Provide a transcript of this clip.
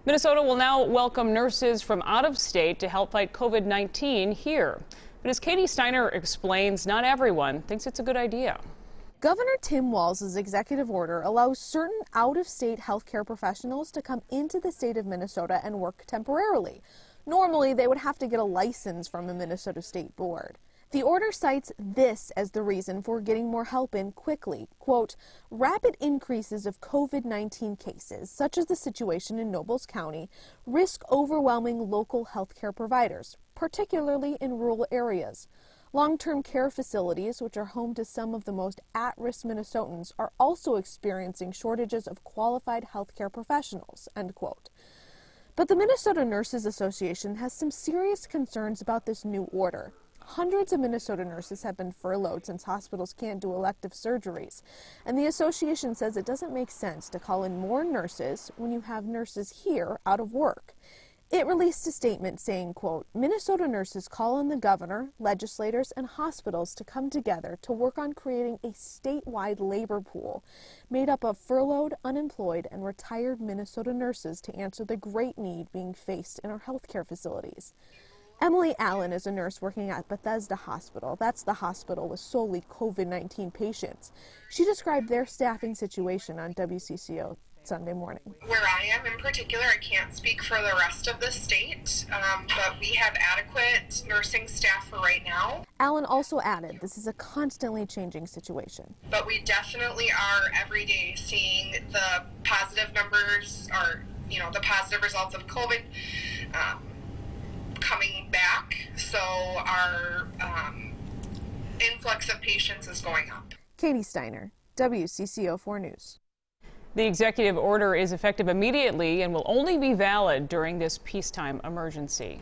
Minnesota will now welcome nurses from out of state to help fight COVID-19 here. But as Katie Steiner explains, not everyone thinks it's a good idea. Governor Tim Walz's executive order allows certain out-of-state healthcare professionals to come into the state of Minnesota and work temporarily. Normally, they would have to get a license from a Minnesota state board. The order cites this as the reason for getting more help in quickly. Quote, rapid increases of COVID-19 cases, such as the situation in Nobles County, risk overwhelming local healthcare providers, particularly in rural areas. Long-term care facilities, which are home to some of the most at-risk Minnesotans, are also experiencing shortages of qualified healthcare professionals, end quote. But the Minnesota Nurses Association has some serious concerns about this new order. Hundreds of Minnesota nurses have been furloughed since hospitals can't do elective surgeries. And the association says it doesn't make sense to call in more nurses when you have nurses here out of work. It released a statement saying, quote, Minnesota nurses call on the governor, legislators, and hospitals to come together to work on creating a statewide labor pool made up of furloughed, unemployed, and retired Minnesota nurses to answer the great need being faced in our healthcare facilities. Emily Allen is a nurse working at Bethesda Hospital. That's the hospital with solely COVID-19 patients. She described their staffing situation on WCCO Sunday morning. Where I am in particular, I can't speak for the rest of the state, but we have adequate nursing staff for right now. Allen also added this is a constantly changing situation. But we definitely are every day seeing the positive numbers or, the positive results of COVID coming back, so our influx of patients is going up. Katie Steiner, WCCO 4 News. The executive order is effective immediately and will only be valid during this peacetime emergency.